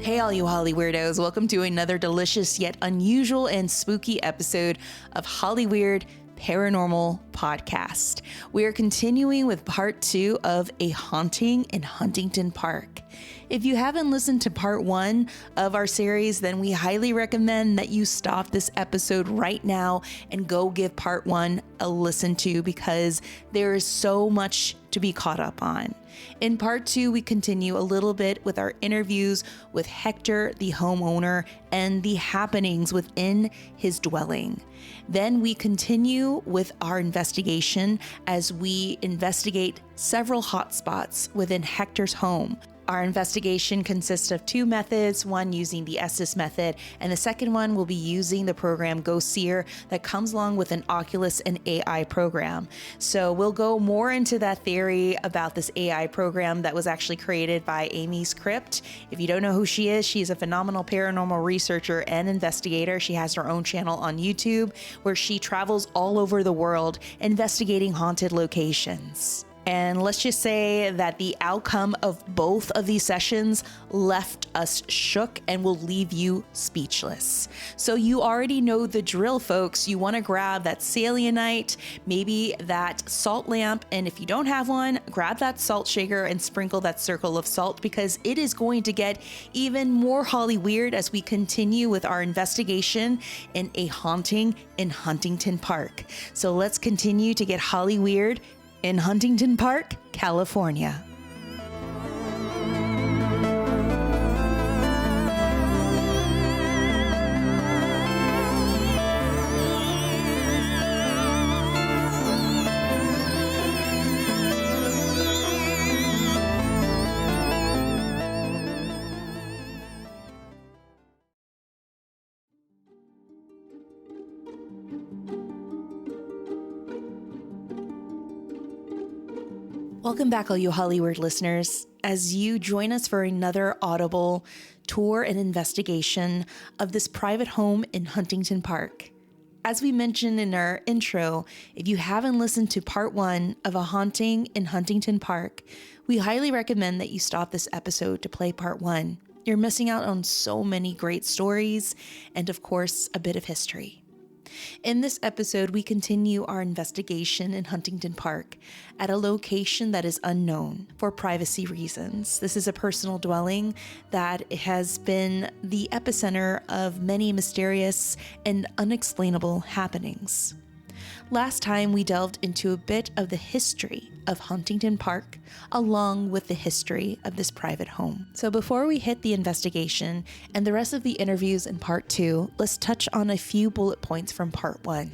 Hey, all you Holly weirdos. Welcome to another delicious yet unusual and spooky episode of Holly Weird Paranormal Podcast. We are continuing with part 2 of A Haunting in Huntington Park. If you haven't listened to part 1 of our series, then we highly recommend that you stop this episode right now and go give part 1 a listen to, because there is so much to be caught up on. In part 2, we continue a little bit with our interviews with Hector, the homeowner, and the happenings within his dwelling. Then we continue with our investigation as we investigate several hotspots within Hector's home. Our investigation consists of 2 methods, one using the Estes method, and the second one will be using the program Ghost Seer that comes along with an Oculus and AI program. So we'll go more into that theory about this AI program that was actually created by Amy's Crypt. If you don't know who she is, she's a phenomenal paranormal researcher and investigator. She has her own channel on YouTube where she travels all over the world investigating haunted locations. And let's just say that the outcome of both of these sessions left us shook and will leave you speechless. So you already know the drill, folks. You want to grab that selenite, maybe that salt lamp, and if you don't have one, grab that salt shaker and sprinkle that circle of salt, because it is going to get even more Holly weird as we continue with our investigation in A Haunting in Huntington Park. So let's continue to get Holly weird in Huntington Park, California. Welcome back, all you Hollywood listeners, as you join us for another audible tour and investigation of this private home in Huntington Park. As we mentioned in our intro, if you haven't listened to part 1 of A Haunting in Huntington Park, we highly recommend that you stop this episode to play part 1. You're missing out on so many great stories and, of course, a bit of history. In this episode, we continue our investigation in Huntington Park at a location that is unknown for privacy reasons. This is a personal dwelling that has been the epicenter of many mysterious and unexplainable happenings. Last time, we delved into a bit of the history of Huntington Park, along with the history of this private home. So before we hit the investigation and the rest of the interviews in part 2, let's touch on a few bullet points from part 1.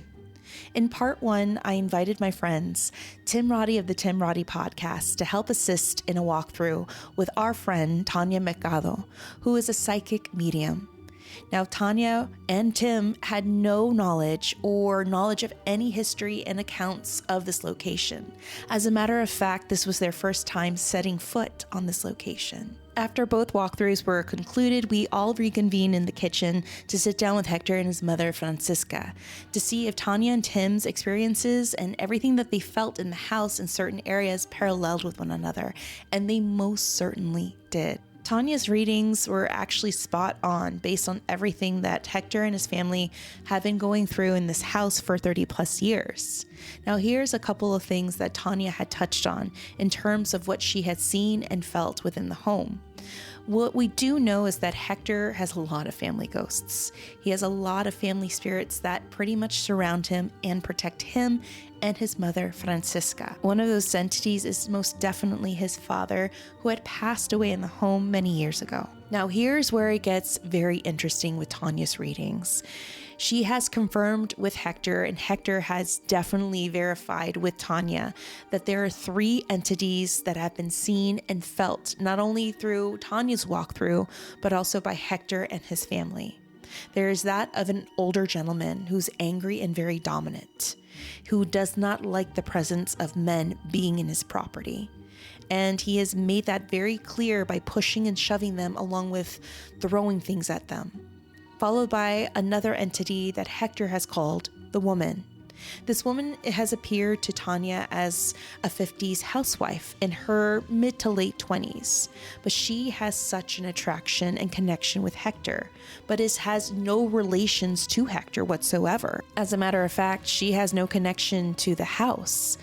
In part 1, I invited my friends, Tim Roddy of the Tim Roddy podcast, to help assist in a walkthrough with our friend Tanya Mercado, who is a psychic medium. Now, Tanya and Tim had no knowledge of any history and accounts of this location. As a matter of fact, this was their first time setting foot on this location. After both walkthroughs were concluded, we all reconvened in the kitchen to sit down with Hector and his mother, Francisca, to see if Tanya and Tim's experiences and everything that they felt in the house in certain areas paralleled with one another, and they most certainly did. Tanya's readings were actually spot on based on everything that Hector and his family have been going through in this house for 30 plus years. Now, here's a couple of things that Tanya had touched on in terms of what she had seen and felt within the home. What we do know is that Hector has a lot of family ghosts. He has a lot of family spirits that pretty much surround him and protect him and his mother, Francisca. One of those entities is most definitely his father, who had passed away in the home many years ago. Now, here's where it gets very interesting with Tanya's readings. She has confirmed with Hector, and Hector has definitely verified with Tanya that there are 3 entities that have been seen and felt, not only through Tanya's walkthrough, but also by Hector and his family. There is that of an older gentleman who's angry and very dominant, who does not like the presence of men being in his property. And he has made that very clear by pushing and shoving them, along with throwing things at them. Followed by another entity that Hector has called the woman. This woman has appeared to Tanya as a 50s housewife in her mid to late 20s, but she has such an attraction and connection with Hector, but has no relations to Hector whatsoever. As a matter of fact, she has no connection to the house.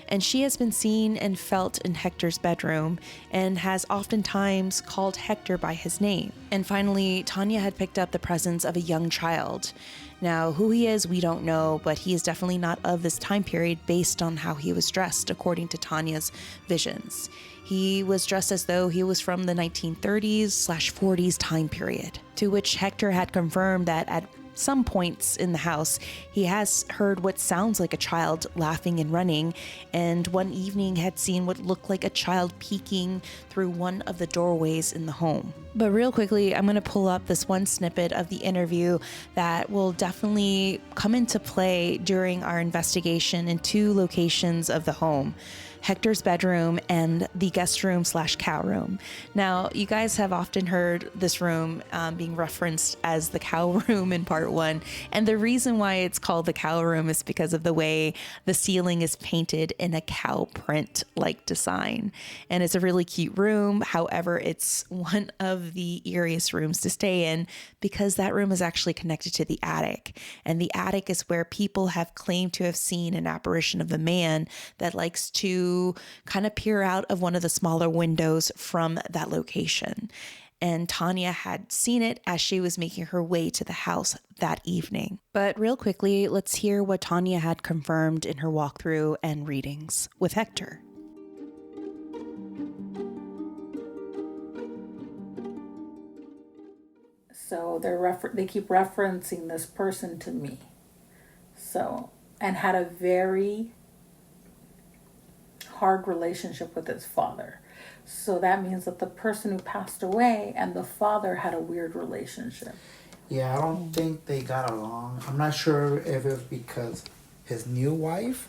And she has been seen and felt in Hector's bedroom and has oftentimes called Hector by his name. And finally, Tanya had picked up the presence of a young child. Now, who he is, we don't know, but he is definitely not of this time period based on how he was dressed, according to Tanya's visions. He was dressed as though he was from the 1930s/40s time period, to which Hector had confirmed that at some points in the house, he has heard what sounds like a child laughing and running, and one evening had seen what looked like a child peeking through one of the doorways in the home. But real quickly, I'm going to pull up this one snippet of the interview that will definitely come into play during our investigation in two locations of the home: Hector's bedroom and the guest room/cow room. Now, you guys have often heard this room being referenced as the cow room in part one. And the reason why it's called the cow room is because of the way the ceiling is painted in a cow print-like design. And it's a really cute room. However, it's one of the eeriest rooms to stay in because that room is actually connected to the attic. And the attic is where people have claimed to have seen an apparition of a man that likes to kind of peer out of one of the smaller windows from that location. And Tanya had seen it as she was making her way to the house that evening. But real quickly, let's hear what Tanya had confirmed in her walkthrough and readings with Hector. So they keep referencing this person to me. So, and had a very hard relationship with his father. So that means that the person who passed away and the father had a weird relationship. Yeah, I don't think they got along. I'm not sure if it was because his new wife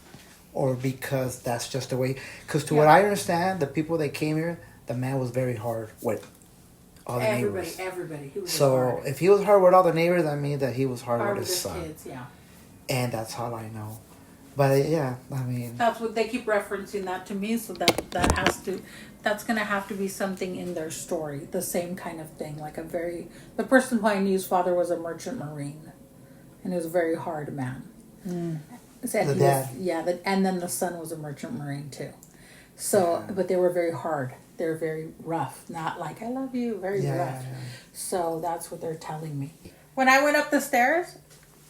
or because that's just the way. Because to what I understand, the people that came here, the man was very hard with all the neighbors. Everybody. He was so hard. If he was hard with all the neighbors, that means that he was hard with his son. Kids, yeah. And that's all I know. But yeah, I mean, that's what they keep referencing that to me. So that's gonna have to be something in their story. The same kind of thing, like the person who I knew's father was a merchant marine, and he was a very hard man. The dad. And then the son was a merchant marine too. So, but they were very hard. They're very rough, not like I love you, very rough. Yeah. So that's what they're telling me. When I went up the stairs,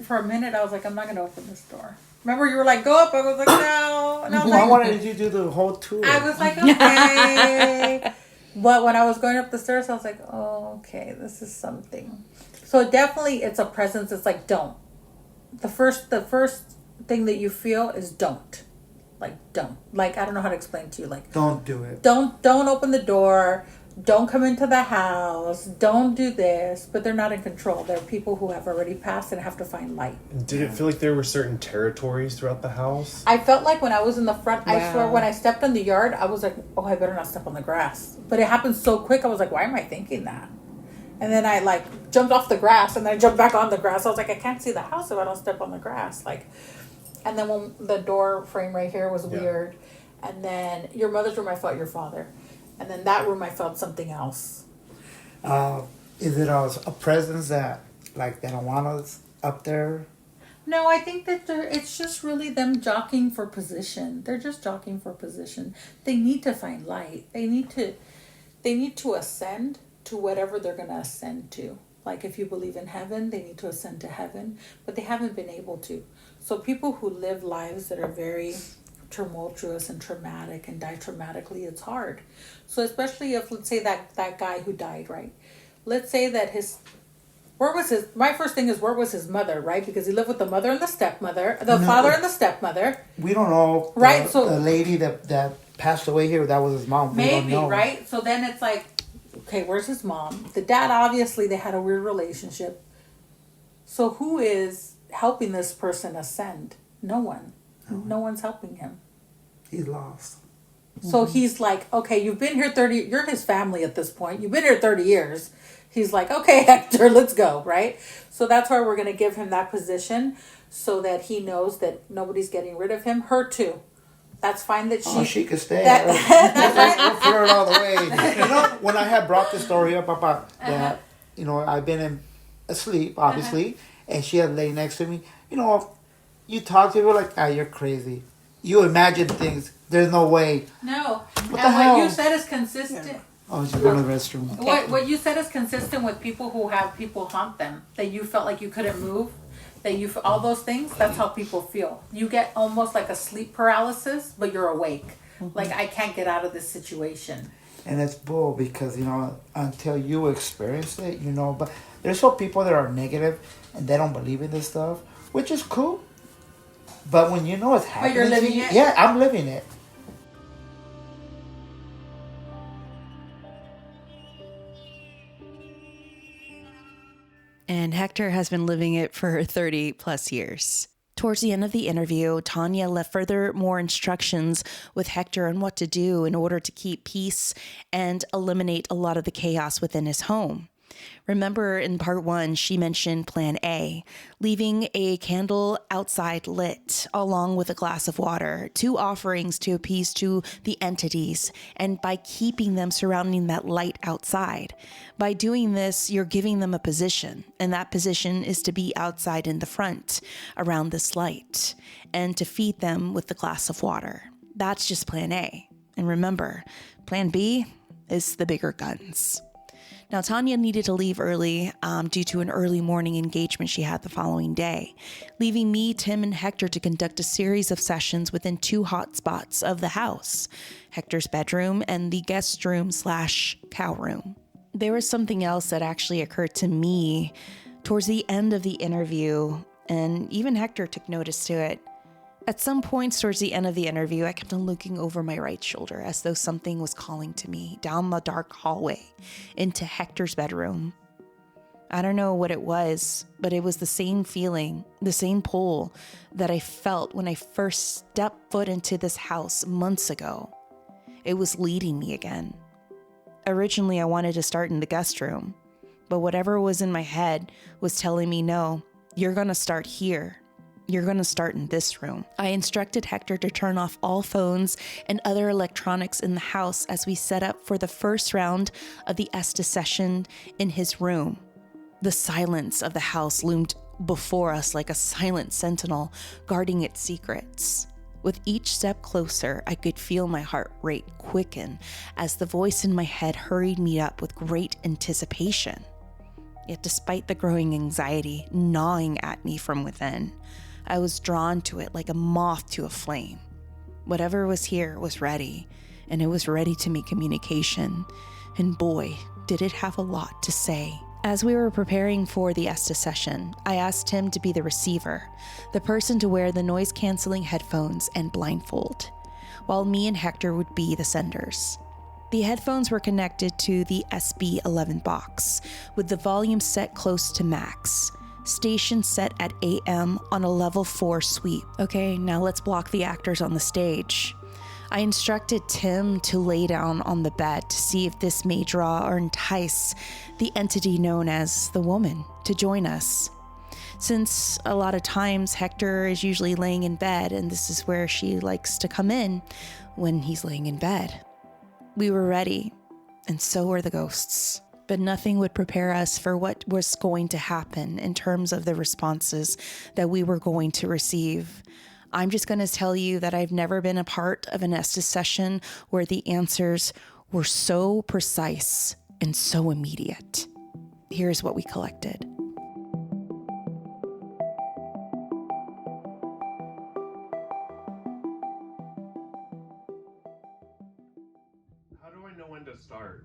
for a minute I was like, I'm not gonna open this door. Remember, you were like, go up. I was like, no. And I was like, why did you do the whole tour? I was like, okay. But when I was going up the stairs, I was like, oh, okay, this is something. So definitely, it's a presence. It's like, don't. The first thing that you feel is don't. Like, don't. Like, I don't know how to explain to you. Like, don't do it. Don't open the door. Don't come into the house. Don't do this. But they're not in control. They're people who have already passed and have to find light. Did it feel like there were certain territories throughout the house? I felt like when I was in the front, I swear when I stepped in the yard, I was like, oh, I better not step on the grass. But it happened so quick. I was like, why am I thinking that? And then I like jumped off the grass and then I jumped back on the grass. I was like, I can't see the house if I don't step on the grass. Like, and then when the door frame right here was weird. And then your mother's room, I felt your father. And then that room, I felt something else. Is it a presence that don't want us up there? No, I think that it's just really them jockeying for position. They're just jockeying for position. They need to find light. They need to ascend to whatever they're going to ascend to. Like if you believe in heaven, they need to ascend to heaven. But they haven't been able to. So people who live lives that are very tumultuous and traumatic and die traumatically, it's hard. So especially if, let's say that guy who died, right? Let's say that my first thing is, where was his mother, right? Because he lived with the mother and the stepmother, father and the stepmother. We don't know, right? So the lady that passed away here, that was his mom. We maybe, don't know. Right? So then it's like, okay, where's his mom? The dad, obviously, they had a weird relationship. So who is helping this person ascend? No one. No one's helping him. He's lost. So he's like, okay, you've been here 30, you're his family at this point. You've been here 30 years. He's like, okay, Hector, let's go, right? So that's why we're going to give him that position so that he knows that nobody's getting rid of him. Her too. That's fine that She could stay. That's right. We'll put her all the way. When I had brought the story up about that, I've been asleep, obviously, and she had laid next to me. You talk to her like, you're crazy. You imagine things. There's no way. No. What and the hell? what you said is consistent. Yeah. Oh, she's going to the restroom. What you said is consistent with people who have people haunt them. That you felt like you couldn't move. That you all those things. That's how people feel. You get almost like a sleep paralysis, but you're awake. Mm-hmm. Like, I can't get out of this situation. And it's bull because until you experience it, But there's some people that are negative and they don't believe in this stuff, which is cool. But when you know it's happening, but you're living it. Yeah, I'm living it. And Hector has been living it for 30 plus years. Towards the end of the interview, Tanya left more instructions with Hector on what to do in order to keep peace and eliminate a lot of the chaos within his home. Remember in part 1, she mentioned plan A, leaving a candle outside lit along with a glass of water, 2 offerings to appease to the entities, and by keeping them surrounding that light outside. By doing this, you're giving them a position, and that position is to be outside in the front around this light, and to feed them with the glass of water. That's just plan A. And remember, plan B is the bigger guns. Now, Tanya needed to leave early due to an early morning engagement she had the following day, leaving me, Tim, and Hector to conduct a series of sessions within 2 hot spots of the house, Hector's bedroom and the guest room / cow room. There was something else that actually occurred to me towards the end of the interview, and even Hector took notice to it. At some points towards the end of the interview, I kept on looking over my right shoulder as though something was calling to me down the dark hallway into Hector's bedroom. I don't know what it was, but it was the same feeling, the same pull that I felt when I first stepped foot into this house months ago. It was leading me again. Originally, I wanted to start in the guest room, but whatever was in my head was telling me, no, you're going to start here. You're going to start in this room. I instructed Hector to turn off all phones and other electronics in the house as we set up for the first round of the Estes session in his room. The silence of the house loomed before us like a silent sentinel guarding its secrets. With each step closer, I could feel my heart rate quicken as the voice in my head hurried me up with great anticipation. Yet despite the growing anxiety gnawing at me from within, I was drawn to it like a moth to a flame. Whatever was here was ready, and it was ready to make communication. And boy, did it have a lot to say. As we were preparing for the Estes session, I asked him to be the receiver, the person to wear the noise-canceling headphones and blindfold, while me and Hector would be the senders. The headphones were connected to the SB11 box, with the volume set close to max. Station set at AM on a level 4 sweep. Okay, now let's block the actors on the stage. I instructed Tim to lay down on the bed to see if this may draw or entice the entity known as the woman to join us. Since a lot of times Hector is usually laying in bed, and this is where she likes to come in when he's laying in bed. We were ready, and so were the ghosts. But nothing would prepare us for what was going to happen in terms of the responses that we were going to receive. I'm just going to tell you that I've never been a part of an Estes session where the answers were so precise and so immediate. Here's what we collected. How do I know when to start?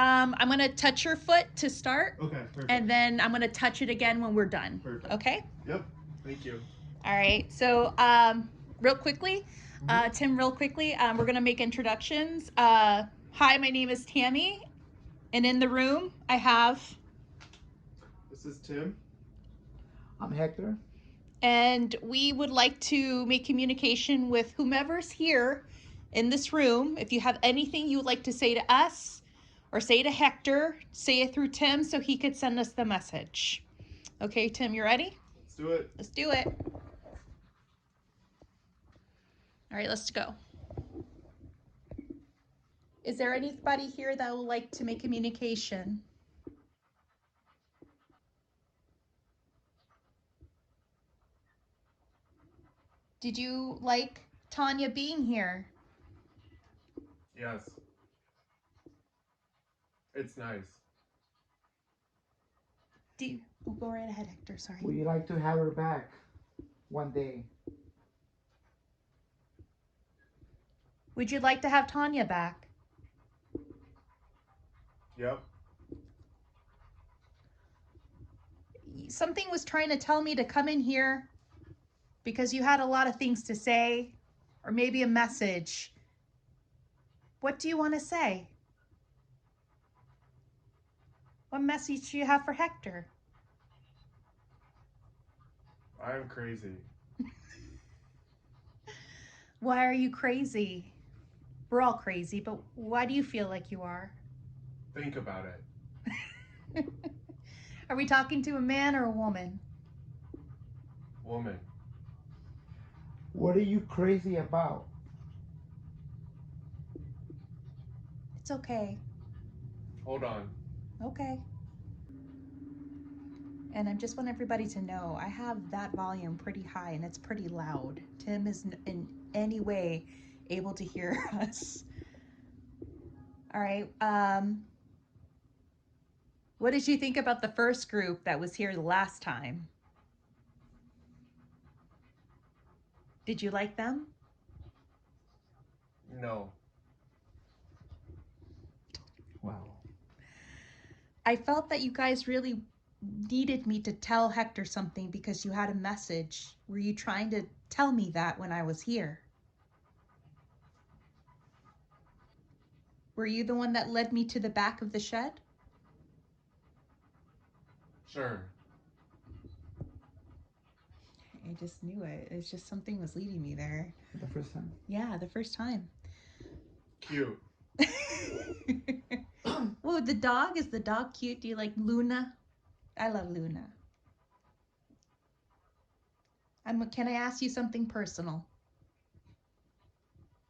I'm going to touch your foot to start. Okay, perfect. And then I'm going to touch it again when we're done. Perfect. Okay? Yep, thank you. All right. So, real quickly, Tim, we're going to make introductions. Hi, my name is Tammy. And in the room, I have... This is Tim. I'm Hector. And we would like to make communication with whomever's here in this room. If you have anything you would like to say to us or say to Hector, say it through Tim so he could send us the message. Okay, Tim, you ready? Let's do it. Let's do it. All right, let's go. Is there anybody here that would like to make communication? Did you like Tanya being here? Yes. It's nice. We'll go right ahead, Hector. Sorry. Would you like to have her back one day? Would you like to have Tanya back? Yep. Something was trying to tell me to come in here because you had a lot of things to say, or maybe a message. What do you want to say? What message do you have for Hector? I'm crazy. Why are you crazy? We're all crazy, but why do you feel like you are? Think about it. Are we talking to a man or a woman? Woman. What are you crazy about? It's okay. Hold on. Okay. And I just want everybody to know I have that volume pretty high and it's pretty loud. Tim isn't in any way able to hear us. All right. What did you think about the first group that was here the last time? Did you like them? No. Wow. I felt that you guys really needed me to tell Hector something because you had a message. Were you trying to tell me that when I was here? Were you the one that led me to the back of the shed? Sure. I just knew it. It's just something was leading me there. The first time. Yeah, the first time. Cute. Well, is the dog cute? Do you like Luna? I love Luna. Can I ask you something personal?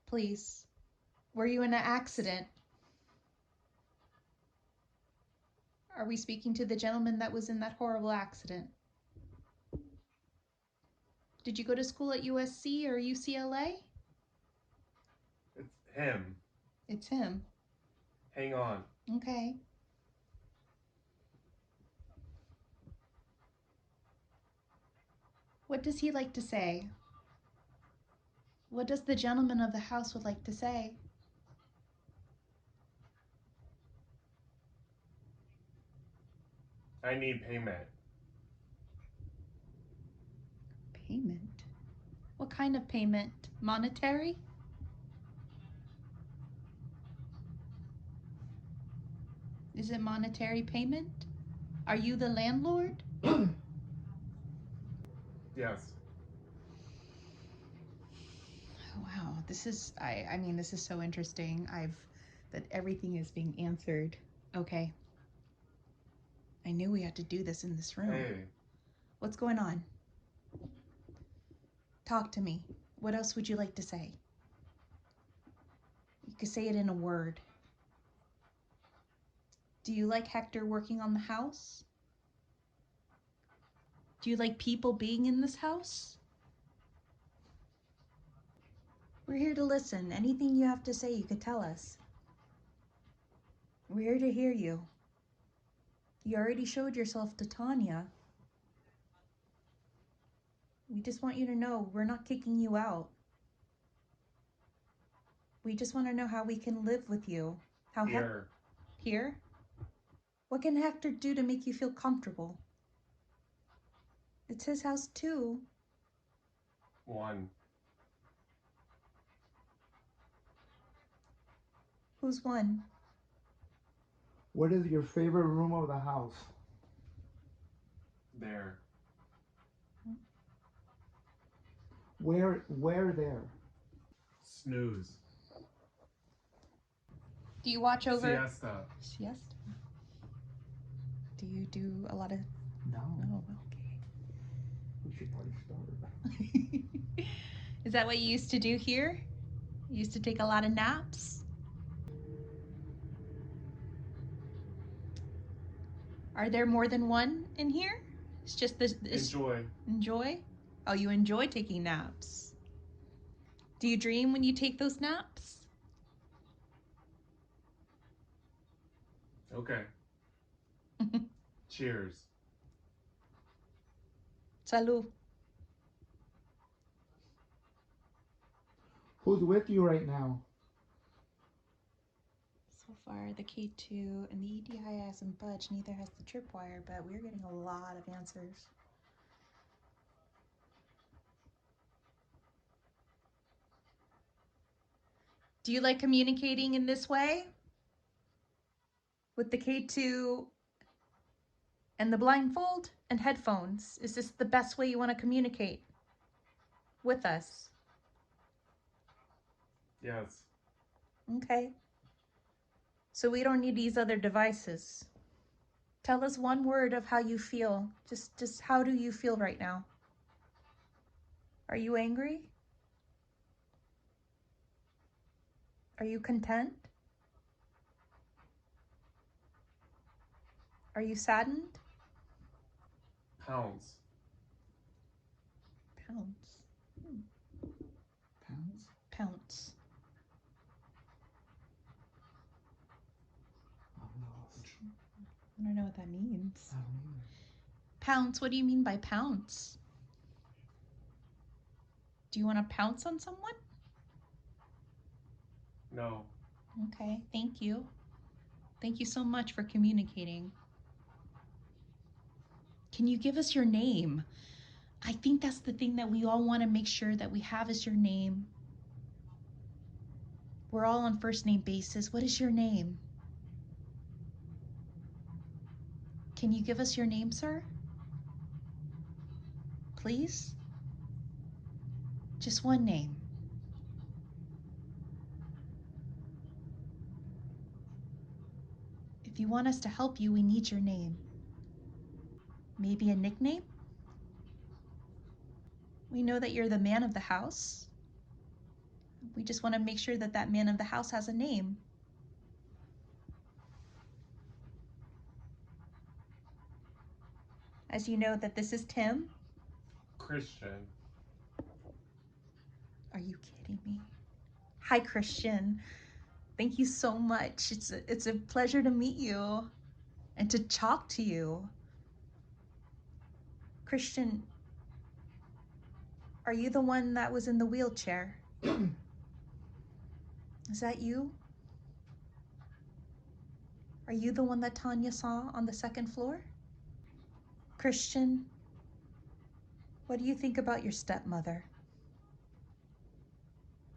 Please. Were you in an accident? Are we speaking to the gentleman that was in that horrible accident? Did you go to school at USC or UCLA? It's him. It's him. Hang on. Okay. What does he like to say? What does the gentleman of the house would like to say? I need payment. Payment? What kind of payment? Monetary? Is it monetary payment? Are you the landlord? Yes. Wow, this is this is so interesting. That everything is being answered. Okay. I knew we had to do this in this room. Hey. What's going on? Talk to me. What else would you like to say? You could say it in a word. Do you like Hector working on the house? Do you like people being in this house? We're here to listen. Anything you have to say, you could tell us. We're here to hear you. You already showed yourself to Tanya. We just want you to know we're not kicking you out. We just want to know how we can live with you. Here. Here? What can Hector do to make you feel comfortable? It's his house too. One. Who's one? What is your favorite room of the house? There. Where there? Snooze. Do you watch over? Siesta. Siesta. Do you do a lot of? No. Oh, okay. We should probably start. Is that what you used to do here? You used to take a lot of naps? Are there more than one in here? It's just this. Enjoy. Enjoy? Oh, you enjoy taking naps. Do you dream when you take those naps? Okay. Cheers. Salud. Who's with you right now? So far, the K2 and the EDI hasn't budged. Neither has the tripwire, but we're getting a lot of answers. Do you like communicating in this way? With the K2 and the blindfold and headphones? Is this the best way you want to communicate with us? Yes. Okay. So we don't need these other devices. Tell us one word of how you feel. Just how do you feel right now? Are you angry? Are you content? Are you saddened? Pounds. Pounds. Pounds? Pounce. I'm lost. I don't know what that means. I don't either. Pounce, what do you mean by pounce? Do you want to pounce on someone? No. Okay, thank you. Thank you so much for communicating. Can you give us your name? I think that's the thing that we all want to make sure that we have is your name. We're all on first name basis. What is your name? Can you give us your name, sir? Please? Just one name. If you want us to help you, we need your name. Maybe a nickname? We know that you're the man of the house. We just want to make sure that that man of the house has a name. As you know that this is Tim. Christian. Are you kidding me? Hi, Christian. Thank you so much. It's a pleasure to meet you and to talk to you. Christian, are you the one that was in the wheelchair? Is that you? Are you the one that Tanya saw on the second floor? Christian, what do you think about your stepmother?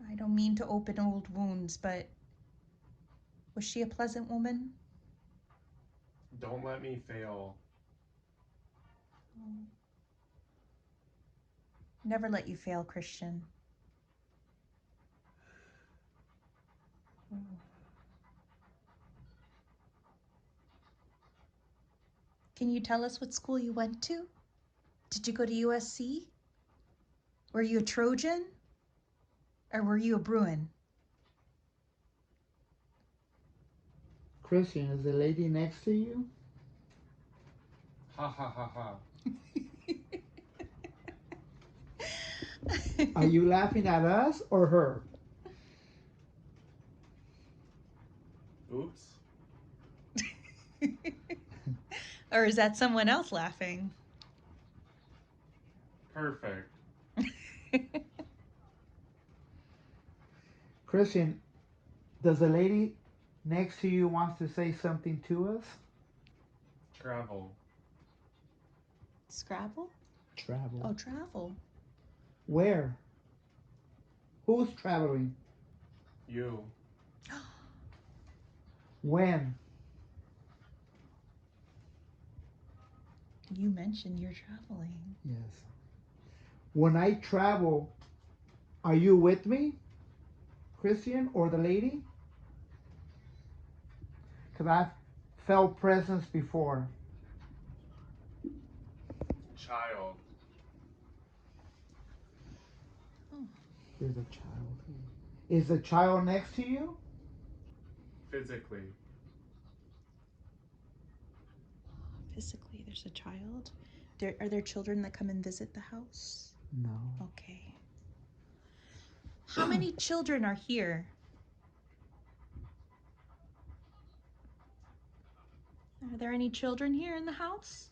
I don't mean to open old wounds, but was she a pleasant woman? Don't let me fail. Never let you fail, Christian. Can you tell us what school you went to? Did you go to USC? Were you a Trojan? Or were you a Bruin? Christian, is the lady next to you? Ha ha ha ha. Are you laughing at us or her? Oops. Or is that someone else laughing? Perfect. Christian, does the lady next to you wants to say something to us? Travel. Scrabble? Travel. Oh, travel. Where? Who's traveling? You. When? You mentioned you're traveling. Yes. When I travel, are you with me, Christian, or the lady? Because I've felt presence before. Child. There's a child here. Is the child next to you? Physically. Physically, there's a child. Are there children that come and visit the house? No. Okay. How many children are here? Are there any children here in the house?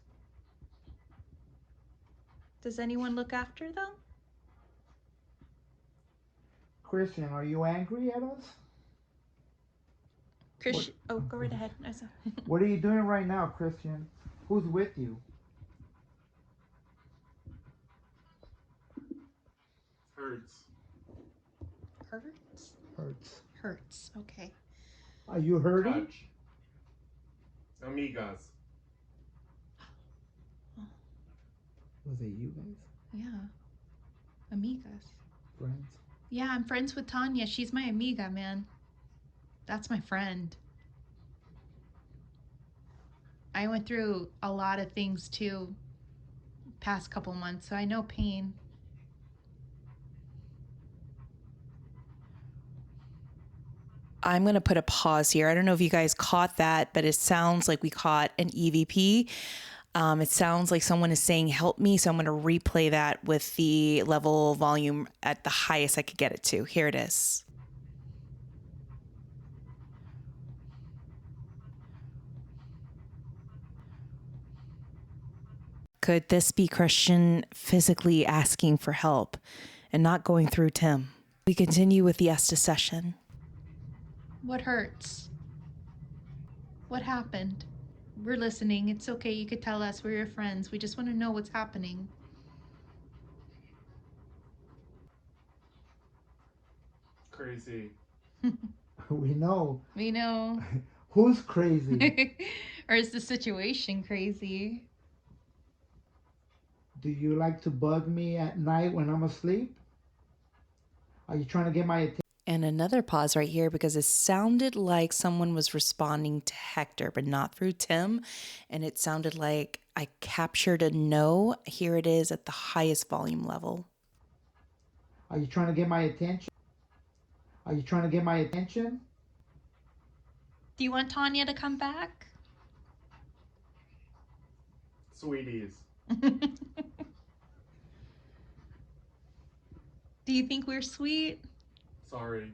Does anyone look after them? Christian, are you angry at us? Christian, oh, go right ahead. What are you doing right now, Christian? Who's with you? Hurts. Hurts? Hurts. Hurts, okay. Are you hurting? Touch. Amigas. Was it you guys? Yeah. Amigas. Friends? Yeah, I'm friends with Tanya. She's my amiga, man. That's my friend. I went through a lot of things too past couple months, so I know pain. I'm going to put a pause here. I don't know if you guys caught that, but it sounds like we caught an EVP. It sounds like someone is saying, help me. So I'm going to replay that with the level volume at the highest I could get it to. Here it is. Could this be Christian physically asking for help and not going through Tim? We continue with the Estes session. What hurts? What happened? We're listening. It's okay. You could tell us. We're your friends. We just want to know what's happening. Crazy. We know. We know. Who's crazy? Or is the situation crazy? Do you like to bug me at night when I'm asleep? Are you trying to get my attention? And another pause right here because it sounded like someone was responding to Hector, but not through Tim. And it sounded like I captured a no. Here it is at the highest volume level. Are you trying to get my attention? Are you trying to get my attention? Do you want Tanya to come back? Sweeties. Do you think we're sweet? Sorry.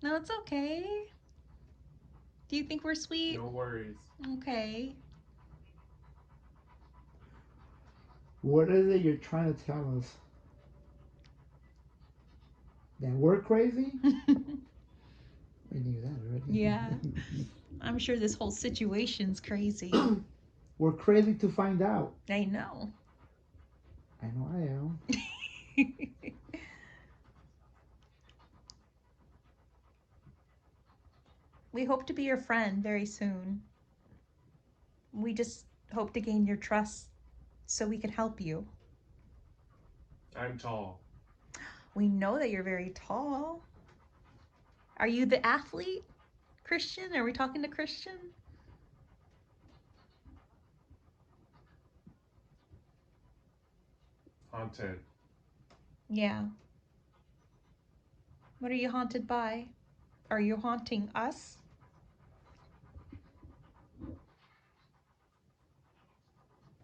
No, it's okay. Do you think we're sweet? No worries. Okay. What is it you're trying to tell us? That we're crazy? We knew that already. Yeah. I'm sure this whole situation's crazy. We're crazy to find out. I know. I know I am. We hope to be your friend very soon. We just hope to gain your trust so we can help you. I'm tall. We know that you're very tall. Are you the athlete, Christian? Are we talking to Christian? Haunted. Yeah. What are you haunted by? Are you haunting us?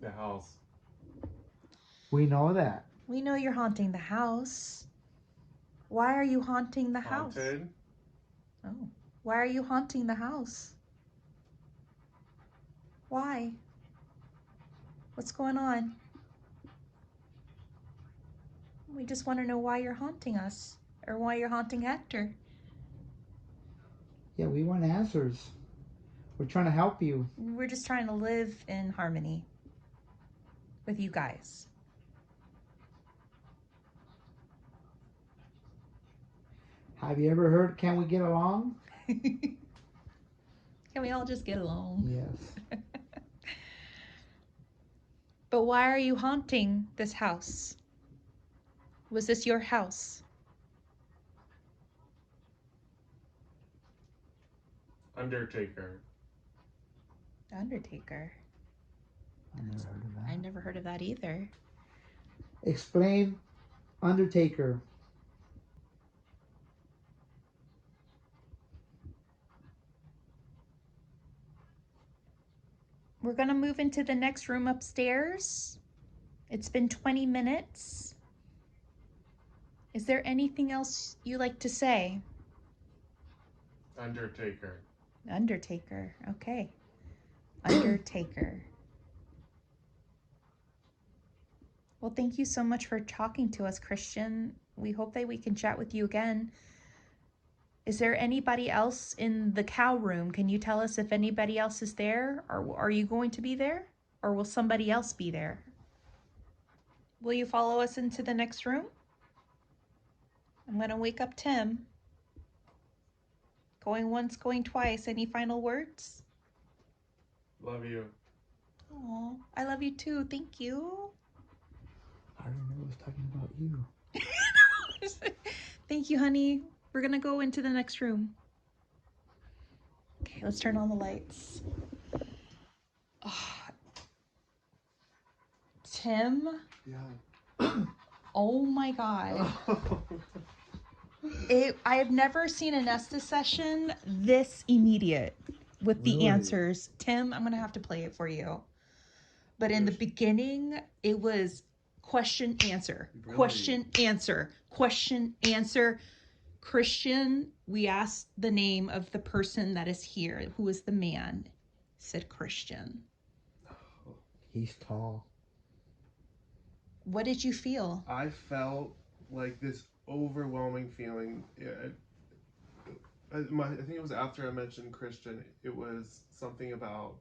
The house. We know that. We know you're haunting the house. Why are you haunting the house? Haunted. Oh. Why are you haunting the house? Why? What's going on? We just want to know why you're haunting us or why you're haunting Hector. Yeah, we want answers. We're trying to help you. We're just trying to live in harmony with you guys. Have you ever heard, can we get along? Can we all just get along? Yes. But why are you haunting this house? Was this your house? Undertaker. Undertaker. I never heard of I that. never heard of that either. Explain Undertaker. We're going to move into the next room upstairs. It's been 20 minutes. Is there anything else you like to say? Undertaker. Undertaker. Okay. Undertaker. Well, thank you so much for talking to us, Christian. We hope that we can chat with you again. Is there anybody else in the cow room? Can you tell us if anybody else is there? Or are you going to be there? Or will somebody else be there? Will you follow us into the next room? I'm going to wake up Tim. Going once, going twice. Any final words? Love you. Oh, I love you too. Thank you. I remember I was talking about you. Thank you, honey. We're going to go into the next room. Okay, let's turn on the lights. Oh, Tim? Yeah. Oh my God. I have never seen an Estes session this immediate with the Really? answers. Tim, I'm going to have to play it for you. But in the beginning, it was question, answer, Really? question, answer, question, answer. Christian, we asked the name of the person that is here. Who is the man? Said Christian. He's tall. What did you feel? I felt like this overwhelming feeling. I think it was after I mentioned Christian. It was something about,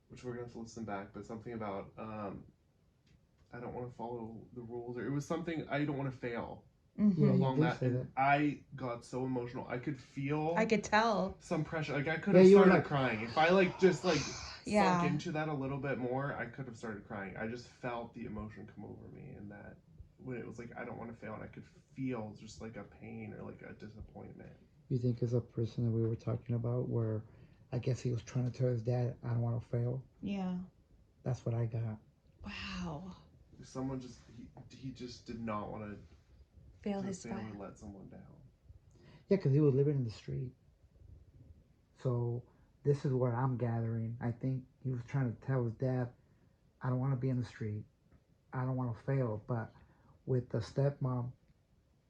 which we're going to have to listen back, but something about I don't want to follow the rules, or it was something I don't want to fail. Mm-hmm. Yeah, you Along did that, say and that. I got so emotional. I could feel I could tell. some pressure. Like I could Yeah, have you were started like- crying if I just Yeah. sunk into that a little bit more. I could have started crying. I just felt the emotion come over me, and that when it was like I don't want to fail, and I could feel just like a pain or like a disappointment. You think it's a person that we were talking about where I guess he was trying to tell his dad, I don't want to fail? Yeah. That's what I got. Wow. Someone just he just did not want to Fail his fail spine. and let someone down. Yeah, because he was living in the street. So this is what I'm gathering. I think he was trying to tell his dad, I don't want to be in the street. I don't want to fail. But with the stepmom,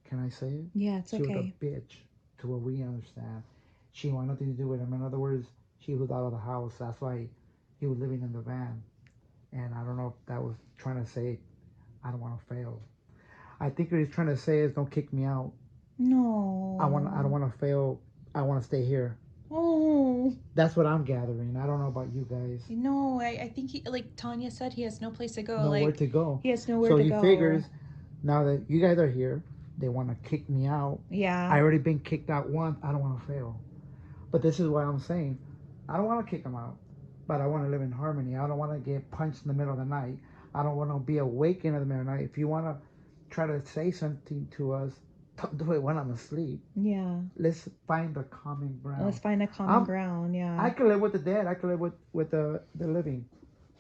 can I say it? Yeah, it's She was okay. a bitch to what we understand. She wanted nothing to do with him. In other words, she was out of the house. That's why he was living in the van. And I don't know if that was trying to say, I don't want to fail. I think what he's trying to say is, don't kick me out. No. I don't want to fail. I want to stay here. Oh. That's what I'm gathering. I don't know about you guys. No, I think he, like Tanya said, he has no place to go. Nowhere like to go. he has nowhere So to he go. figures, now that you guys are here, they want to kick me out. Yeah. I already been kicked out once. I don't want to fail. But this is why I'm saying, I don't want to kick them out. But I want to live in harmony. I don't want to get punched in the middle of the night. I don't want to be awake in the middle of the night. If you want to try to say something to us, don't do it when I'm asleep. Yeah. Let's find the common ground. Let's find a common ground. Yeah. I can live with the dead. I can live with the living.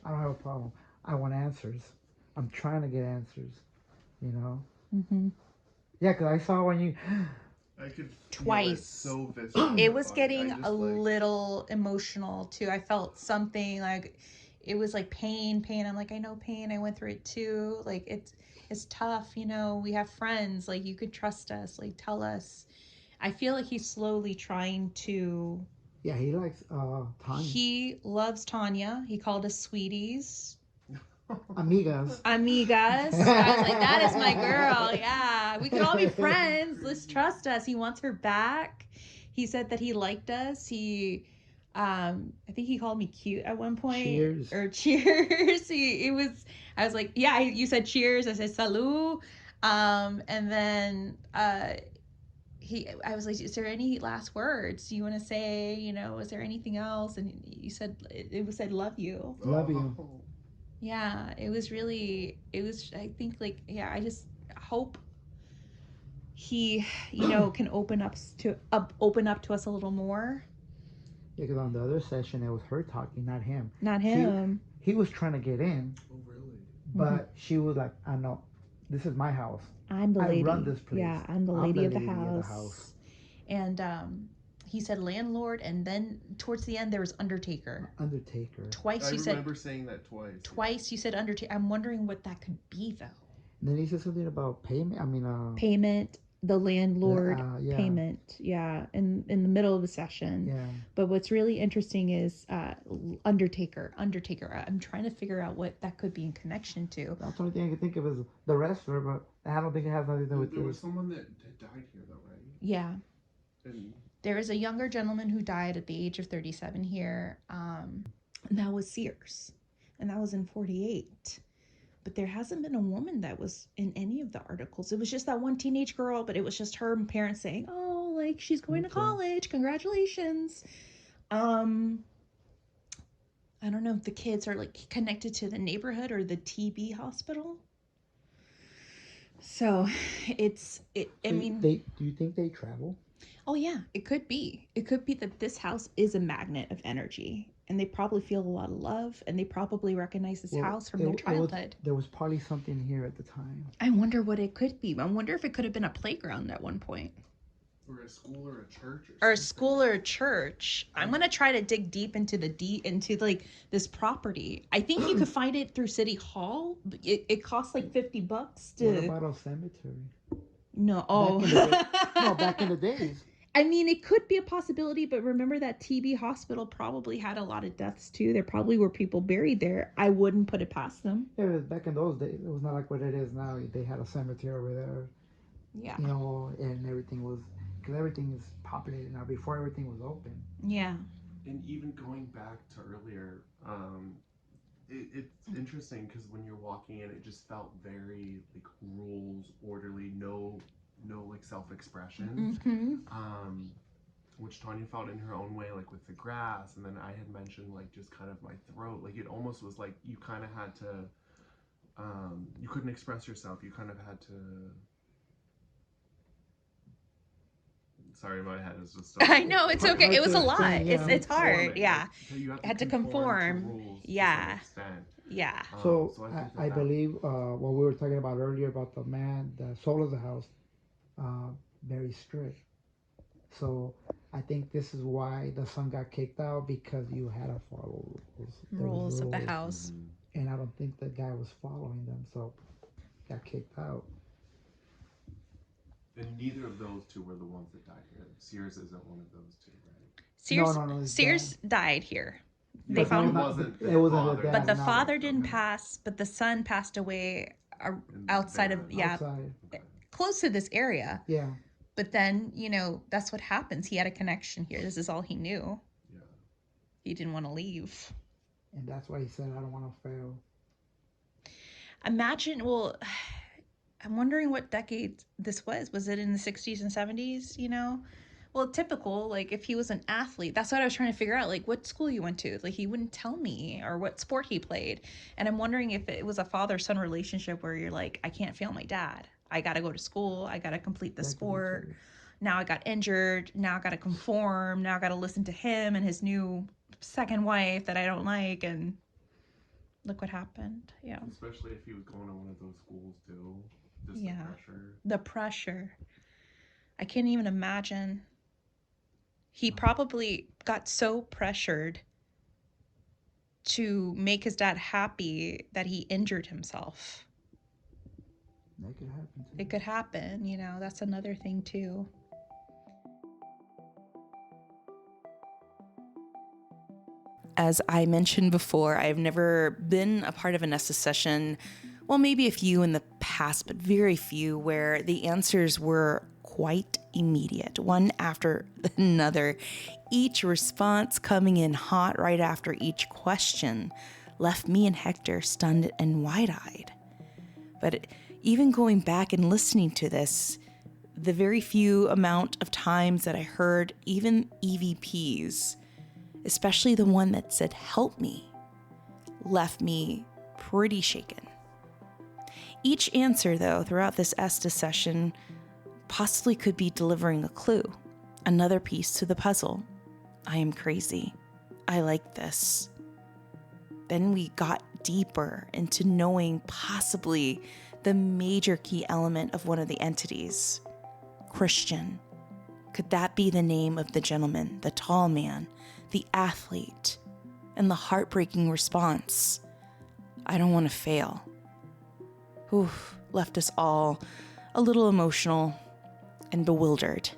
I don't have a problem. I want answers. I'm trying to get answers. You know? Mm-hmm. Yeah, because I saw when you... I could feel Twice. it so viscerally. It was I getting just, a like, little emotional too. I felt something like it was like pain. I'm like, I know pain. I went through it too. Like it's tough, you know. We have friends. Like you could trust us. Like tell us. I feel like he's slowly trying to. Yeah, he likes Tanya. He loves Tanya. He called us sweeties. Amigas. Amigas. I was like, that is my girl. Yeah. We could all be friends. Let's trust us. He wants her back. He said that he liked us. I think he called me cute at one point. Cheers. Or cheers. I was like, yeah, you said cheers. I said salud. And then I was like, is there any last words you want to say? You know, is there anything else? And you said, it said, love you. Love you. Yeah, I think like, yeah, I just hope he, you know, can open up to us a little more. Because on the other session, it was her talking, not him. Not him. He was trying to get in, Oh, really? but she was like, I know, this is my house. I'm the lady. I run this place. Yeah, I'm the lady of the house. And he said landlord, and then towards the end there was undertaker. Undertaker. Twice I you said. remember saying that twice. Twice you said undertaker. I'm wondering what that could be though. And then he said something about payment. Payment. The landlord yeah. payment, in the middle of the session. Yeah. But what's really interesting is Undertaker. I'm trying to figure out what that could be in connection to. That's the only thing I can think of is the wrestler, but I don't think it has anything to do with There was this. someone that died here, though, right? Yeah. And There is a younger gentleman who died at the age of 37 here. And that was Sears. And that was in 48. But there hasn't been a woman that was in any of the articles. It was just that one teenage girl, but it was just her parents saying, oh, like, she's going to college. Congratulations. I don't know if the kids are, like, connected to the neighborhood or the TB hospital. So, do you think they travel? Oh, yeah, it could be. It could be that this house is a magnet of energy. And they probably feel a lot of love, and they probably recognize this house from their childhood. There was probably something here at the time. I wonder what it could be. I wonder if it could have been a playground at one point. Or a school or a church. Or a school or a church. I'm going to try to dig deep into like this property. I think you could find it through City Hall. It costs like $50 to... What about a cemetery? No. Oh. Back in the days. I mean, it could be a possibility, but remember that TB hospital probably had a lot of deaths too. There probably were people buried there. I wouldn't put it past them. Yeah, back in those days, it was not like what it is now. They had a cemetery over there. Yeah. And everything was, because everything is populated now. Before everything was open. Yeah. And even going back to earlier, it's interesting because when you're walking in, it just felt very like rules, orderly, no like self-expression, which Tanya felt in her own way, like with the grass, and then I had mentioned like just kind of my throat, like it almost was like you kind of had to, you couldn't express yourself, you kind of had to. Sorry, my head is just. I know, it's okay. It was a lot. It's hard. Yeah. You had to conform. To rules Yeah. to some extent. Yeah. So I think believe what we were talking about earlier about the man, the soul of the house, very strict. So I think this is why the son got kicked out, because you had to follow rules of the house. And I don't think the guy was following them, so got kicked out. And neither of those two were the ones that died here. Sears isn't one of those two, right? Sears, No, Sears died here. They found it wasn't but the no. father didn't pass, but the son passed away outside of, Outside. close to this area. Yeah. But then, that's what happens. He had a connection here. This is all he knew. Yeah. He didn't want to leave. And that's why he said, I don't want to fail. Imagine, I'm wondering what decade this was. Was it in the 60s and 70s, Well, typical, like if he was an athlete, that's what I was trying to figure out, like what school you went to. Like he wouldn't tell me, or what sport he played. And I'm wondering if it was a father-son relationship where you're like, I can't fail my dad. I got to go to school. I got to complete the sport. Now I got injured. Now I got to conform. Now I got to listen to him and his new second wife that I don't like. And look what happened. Yeah. Especially if he was going to one of those schools too. Just Yeah. the pressure. The pressure. I can't even imagine. He probably got so pressured to make his dad happy that he injured himself. That could happen too. It could happen, that's another thing too. As I mentioned before, I've never been a part of an Estes session, well, maybe a few in the past, but very few, where the answers were quite immediate, one after another. Each response coming in hot right after each question left me and Hector stunned and wide-eyed. But even going back and listening to this, the very few amount of times that I heard even EVPs, especially the one that said, help me, left me pretty shaken. Each answer, though, throughout this Estes session possibly could be delivering a clue, another piece to the puzzle, I am crazy. I like this. Then we got deeper into knowing possibly the major key element of one of the entities. Christian. Could that be the name of the gentleman, the tall man, the athlete, and the heartbreaking response? I don't want to fail. Oof, left us all a little emotional and bewildered.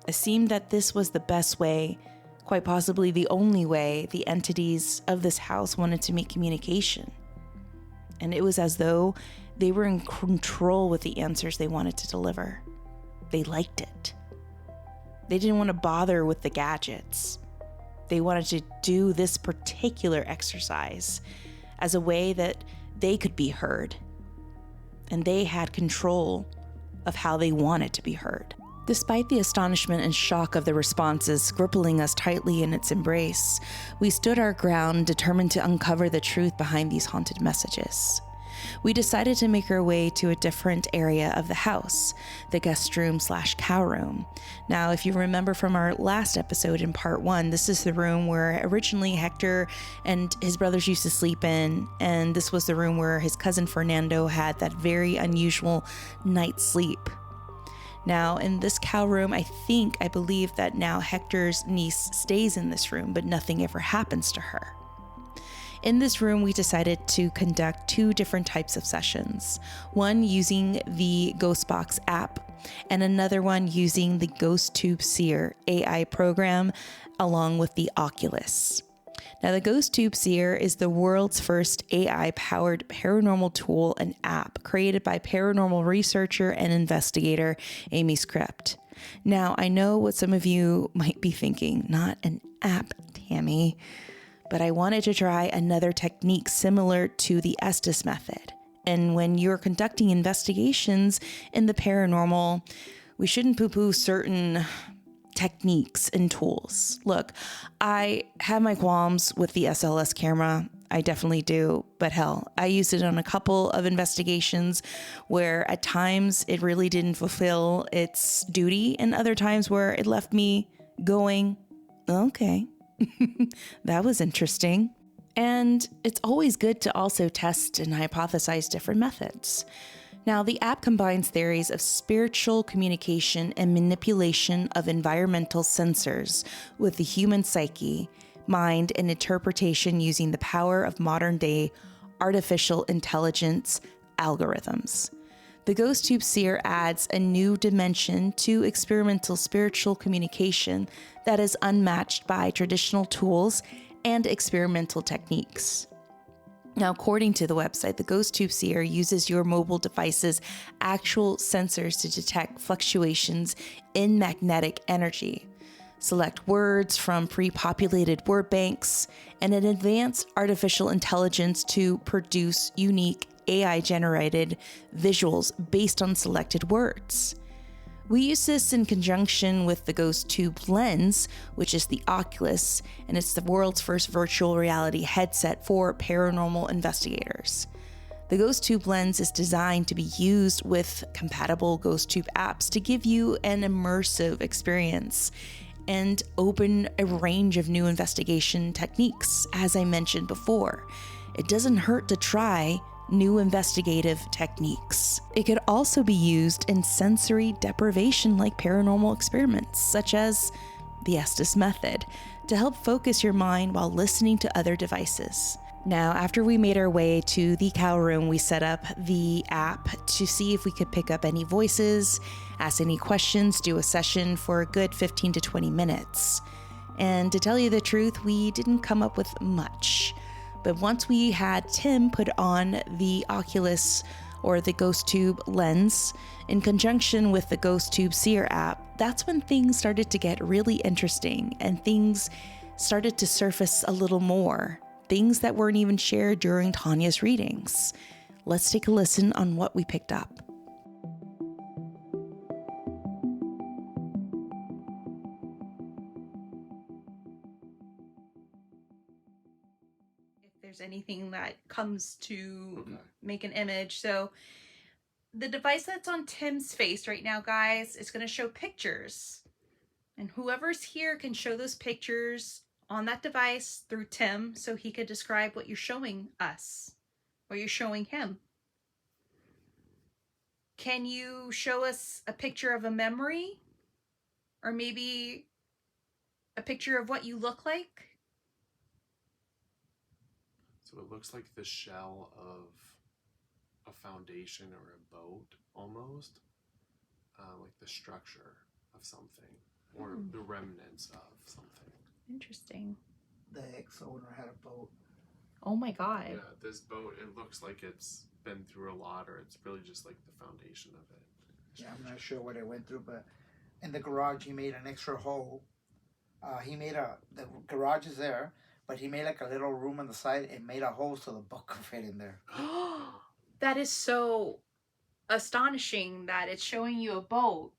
It seemed that this was the best way, quite possibly the only way, the entities of this house wanted to make communication. And it was as though they were in control with the answers they wanted to deliver. They liked it. They didn't want to bother with the gadgets. They wanted to do this particular exercise as a way that they could be heard. And they had control of how they wanted to be heard. Despite the astonishment and shock of the responses gripping us tightly in its embrace, we stood our ground, determined to uncover the truth behind these haunted messages. We decided to make our way to a different area of the house, the guest room / cow room. Now, if you remember from our last episode in part 1, this is the room where originally Hector and his brothers used to sleep in, and this was the room where his cousin Fernando had that very unusual night's sleep. Now, in this cow room, I believe that now Hector's niece stays in this room, but nothing ever happens to her. In this room, we decided to conduct 2 different types of sessions, one using the Ghostbox app and another one using the Ghost Tube Seer AI program along with the Oculus. Now, the Ghost Tube Seer is the world's first AI-powered paranormal tool and app created by paranormal researcher and investigator Amy Script. Now, I know what some of you might be thinking, not an app, Tammy, but I wanted to try another technique similar to the Estes method. And when you're conducting investigations in the paranormal, we shouldn't poo-poo certain techniques and tools. Look, I have my qualms with the SLS camera. I definitely do. But hell, I used it on a couple of investigations where at times it really didn't fulfill its duty, and other times where it left me going, okay, that was interesting. And it's always good to also test and hypothesize different methods. Now, the app combines theories of spiritual communication and manipulation of environmental sensors with the human psyche, mind, and interpretation using the power of modern-day artificial intelligence algorithms. The Ghost Tube Seer adds a new dimension to experimental spiritual communication that is unmatched by traditional tools and experimental techniques. Now, according to the website, the Ghost Tube Seer uses your mobile device's actual sensors to detect fluctuations in magnetic energy, select words from pre-populated word banks, and an advanced artificial intelligence to produce unique AI-generated visuals based on selected words. We use this in conjunction with the Ghost Tube Lens, which is the Oculus, and it's the world's first virtual reality headset for paranormal investigators. The Ghost Tube Lens is designed to be used with compatible Ghost Tube apps to give you an immersive experience and open a range of new investigation techniques, as I mentioned before. It doesn't hurt to try new investigative techniques. It could also be used in sensory deprivation like paranormal experiments, such as the Estes method, to help focus your mind while listening to other devices. Now, after we made our way to the cow room, we set up the app to see if we could pick up any voices, ask any questions, do a session for a good 15 to 20 minutes. And to tell you the truth, we didn't come up with much. But once we had Tim put on the Oculus or the Ghost Tube Lens in conjunction with the Ghost Tube Seer app, that's when things started to get really interesting and things started to surface a little more. Things that weren't even shared during Tanya's readings. Let's take a listen on what we picked up. There's anything that comes to make an image. So the device that's on Tim's face right now, guys, is going to show pictures. And whoever's here can show those pictures on that device through Tim so he could describe what you're showing us or you're showing him. Can you show us a picture of a memory? Or maybe a picture of what you look like? So it looks like the shell of a foundation or a boat, almost. Like the structure of something, or the remnants of something. Interesting. The ex-owner had a boat. Oh my God. Yeah, this boat, it looks like it's been through a lot, or it's really just like the foundation of it. Yeah, I'm not sure what it went through, but in the garage he made an extra hole. The garage is there, but he made like a little room on the side and made a hole so the boat could fit in there. That is so astonishing that it's showing you a boat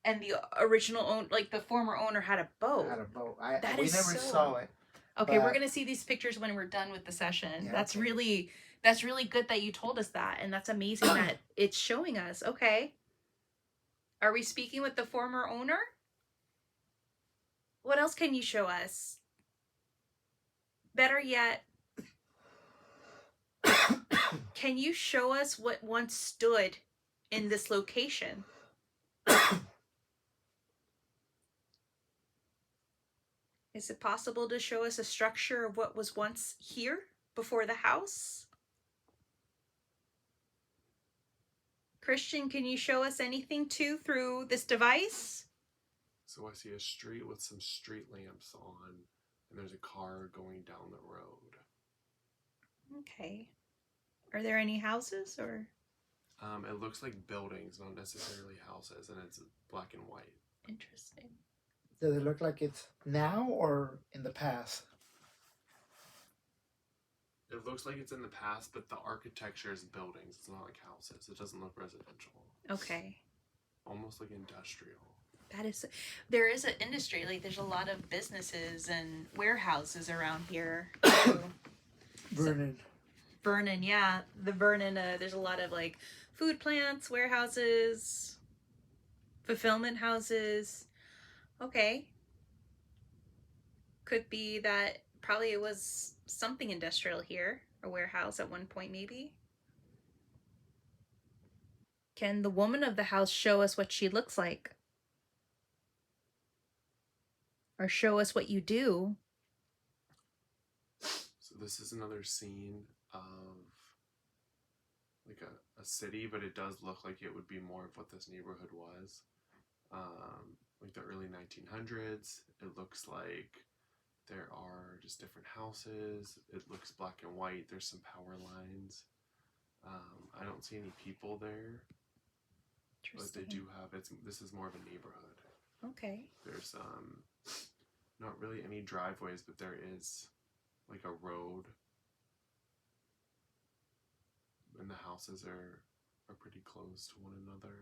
and the original owner, like the former owner, had a boat. Had a boat. We never saw it. Okay, we're but- gonna see these pictures when we're done with the session. Yeah, that's okay. really good that you told us that, and that's amazing that it's showing us. Okay. Are we speaking with the former owner? What else can you show us? Better yet, can you show us what once stood in this location? Is it possible to show us a structure of what was once here before the house? Christian, can you show us anything too through this device? So I see a street with some street lamps on, and there's a car going down the road. Okay. Are there any houses or? It looks like buildings, not necessarily houses, and it's black and white. Interesting. Does it look like it's now or in the past? It looks like it's in the past, but the architecture is buildings. It's not like houses. It doesn't look residential. Okay. Almost like industrial. There is an industry, like there's a lot of businesses and warehouses around here. Vernon, yeah. The Vernon, there's a lot of like food plants, warehouses, fulfillment houses. Okay. Could be that probably it was something industrial here, a warehouse at one point maybe. Can the woman of the house show us what she looks like? Or show us what you do? So this is another scene of like a city, but it does look like it would be more of what this neighborhood was. Like the early 1900s. It looks like there are just different houses. It looks black and white. There's some power lines. I don't see any people there, but they do have this is more of a neighborhood. Okay. There's not really any driveways, but there is like a road, and the houses are pretty close to one another.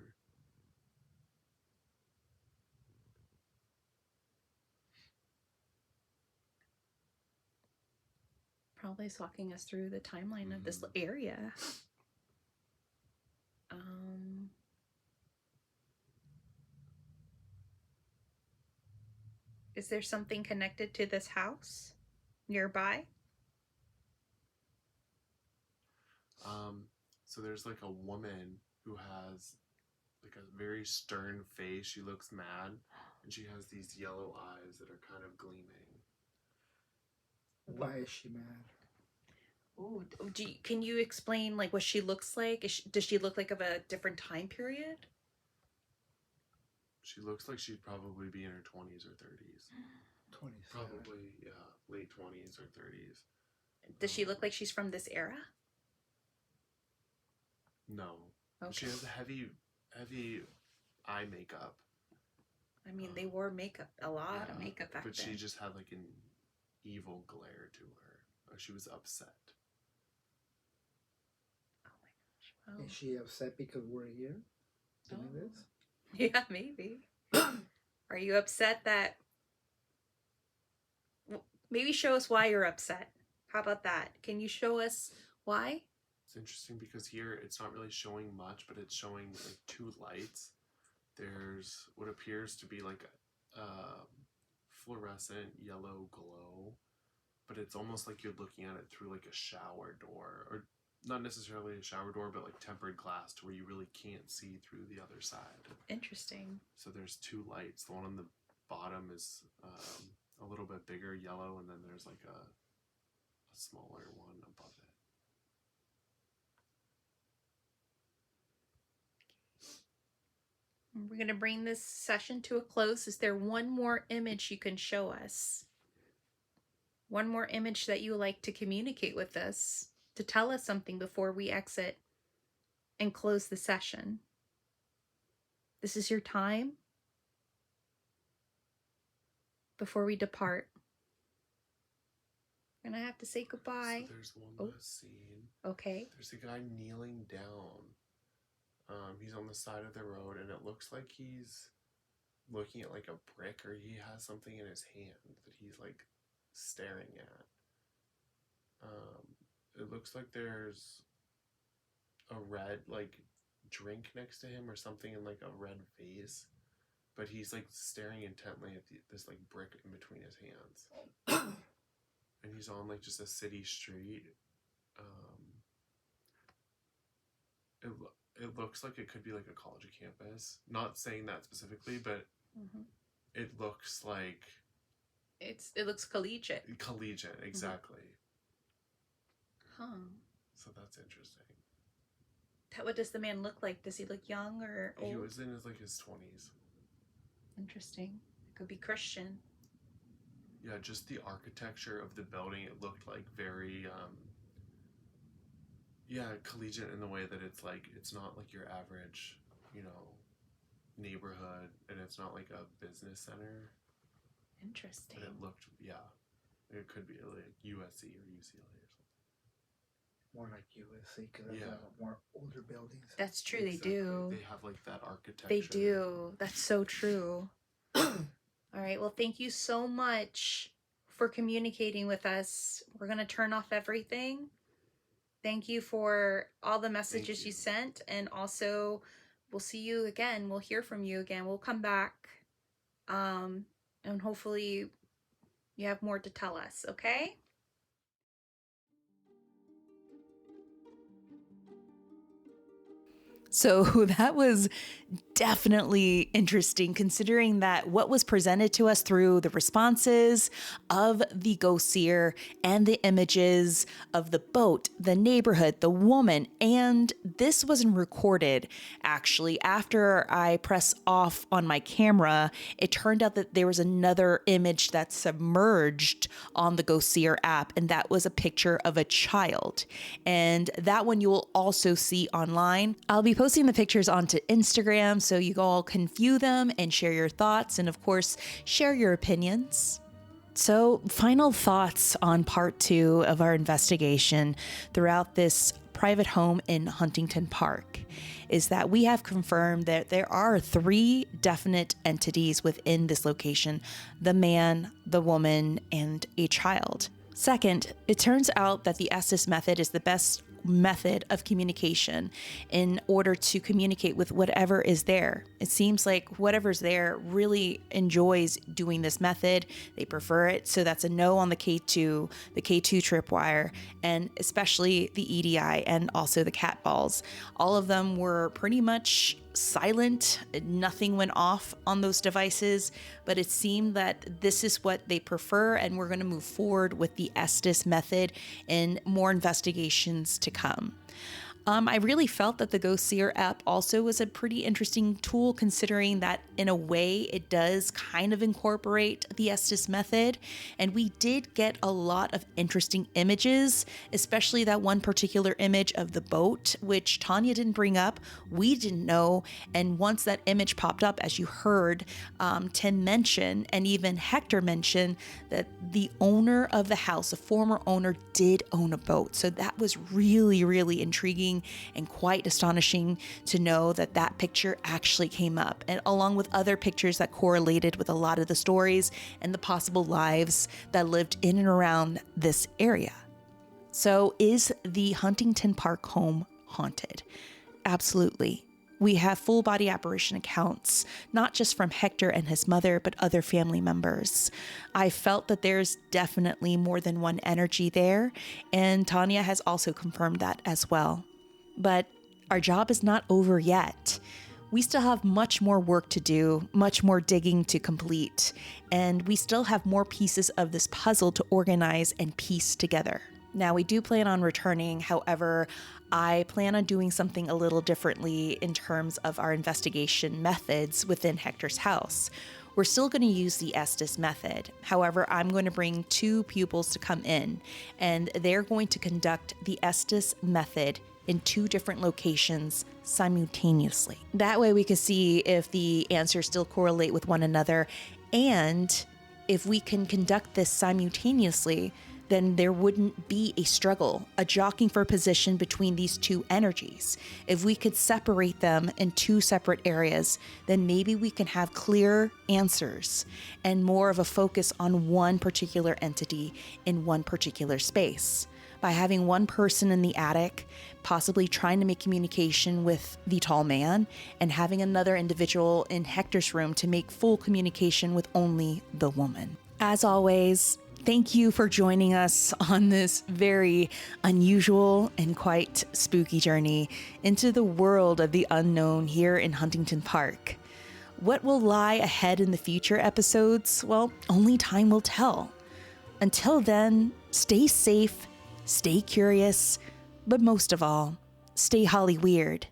Probably is walking us through the timeline of this area. Is there something connected to this house nearby? So there's like a woman who has like a very stern face. She looks mad, and she has these yellow eyes that are kind of gleaming. Why is she mad? Ooh, can you explain like what she looks like? Does she look like of a different time period? She looks like she'd probably be in her 20s or 30s. 27. Probably, yeah, late 20s or 30s. Does she look like she's from this era? No. Okay. She has a heavy eye makeup. I mean, they wore makeup, a lot of makeup back but then. she just had like an evil glare to her. Or she was upset. Oh my gosh. Wow. Is she upset because we're here doing this? Yeah, maybe. Are you upset that... Maybe show us why you're upset. How about that? Can you show us why? It's interesting because here it's not really showing much, but it's showing like two lights. There's what appears to be like fluorescent yellow glow, but it's almost like you're looking at it through like a shower door, or not necessarily a shower door, but like tempered glass to where you really can't see through the other side. Interesting. So there's two lights. The one on the bottom is a little bit bigger, yellow, and then there's like a smaller one above it. We're going to bring this session to a close. Is there one more image you can show us? One more image that you would like to communicate with us, to tell us something before we exit and close the session? This is your time before we depart. We're going to have to say goodbye. So there's one last scene. Okay. There's a guy kneeling down. He's on the side of the road, and it looks like he's looking at like a brick, or he has something in his hand that he's like staring at. It looks like there's a red like drink next to him or something in like a red vase, but he's like staring intently at this like brick in between his hands. And he's on like just a city street. It looks like it could be like a college campus. Not saying that specifically, but it looks like it looks collegiate. Collegiate, exactly. Huh. So that's interesting. What does the man look like? Does he look young or old? He was in his 20s. Interesting. It could be Christian. Yeah, just the architecture of the building, it looked like very collegiate in the way that it's not like your average, neighborhood, and it's not like a business center. Interesting. But it looked, it could be like USC or UCLA or something. More like USC because they have more older buildings. That's true. Exactly. They do. They have like that architecture. They do. That's so true. All right. Well, thank you so much for communicating with us. We're going to turn off everything. Thank you for all the messages you sent. And also, we'll see you again. We'll hear from you again. We'll come back. And hopefully you have more to tell us. Okay? So that was definitely interesting, considering that what was presented to us through the responses of the ghost seer and the images of the boat, the neighborhood, the woman, and this wasn't recorded. Actually, after I press off on my camera, it turned out that there was another image that submerged on the ghost seer app, and that was a picture of a child. And that one you will also see online. I'll be posting the pictures onto Instagram so you all can view them and share your thoughts, and of course, share your opinions. So, final thoughts on part 2 of our investigation throughout this private home in Huntington Park is that we have confirmed that there are 3 definite entities within this location: the man, the woman, and a child. Second, it turns out that the Estes method is the best method of communication in order to communicate with whatever is there. It seems like whatever's there really enjoys doing this method. They prefer it. So that's a no on the K2 tripwire, and especially the EDI and also the cat balls. All of them were pretty much silent. Nothing went off on those devices, but it seemed that this is what they prefer, and we're going to move forward with the Estes method and more investigations to come. I really felt that the Ghost Seer app also was a pretty interesting tool, considering that in a way it does kind of incorporate the Estes method. And we did get a lot of interesting images, especially that one particular image of the boat, which Tanya didn't bring up. We didn't know. And once that image popped up, as you heard Tim mention, and even Hector mention, that the owner of the house, the former owner, did own a boat. So that was really, really intriguing and quite astonishing to know that that picture actually came up, and along with other pictures that correlated with a lot of the stories and the possible lives that lived in and around this area. So is the Huntington Park home haunted? Absolutely. We have full body apparition accounts, not just from Hector and his mother, but other family members. I felt that there's definitely more than one energy there, and Tanya has also confirmed that as well. But our job is not over yet. We still have much more work to do, much more digging to complete, and we still have more pieces of this puzzle to organize and piece together. Now, we do plan on returning. However, I plan on doing something a little differently in terms of our investigation methods within Hector's house. We're still going to use the Estes method. However, I'm going to bring 2 pupils to come in, and they're going to conduct the Estes method in 2 different locations simultaneously. That way we can see if the answers still correlate with one another, and if we can conduct this simultaneously, then there wouldn't be a struggle, a jockeying for position between these 2 energies. If we could separate them in 2 separate areas, then maybe we can have clear answers and more of a focus on one particular entity in one particular space. By having one person in the attic, possibly trying to make communication with the tall man, and having another individual in Hector's room to make full communication with only the woman. As always, thank you for joining us on this very unusual and quite spooky journey into the world of the unknown here in Huntington Park. What will lie ahead in the future episodes? Well, only time will tell. Until then, stay safe, stay curious, but most of all, stay Holly weird.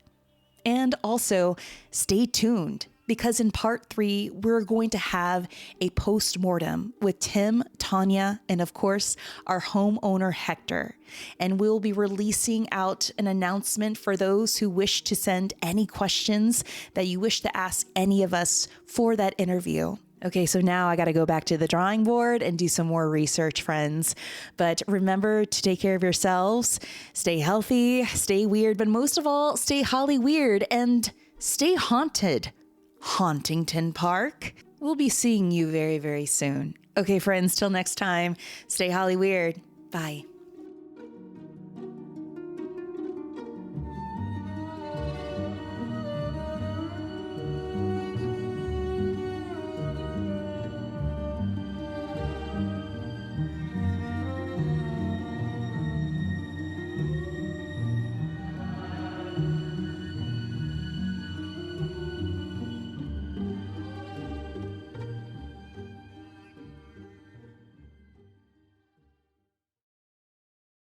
And also, stay tuned, because in part 3, we're going to have a post-mortem with Tim, Tanya, and of course, our homeowner Hector. And we'll be releasing out an announcement for those who wish to send any questions that you wish to ask any of us for that interview. Okay, so now I got to go back to the drawing board and do some more research, friends. But remember to take care of yourselves, stay healthy, stay weird, but most of all, stay Holly weird and stay haunted. Huntington Park. We'll be seeing you very, very soon. Okay, friends, till next time, stay Holly weird. Bye.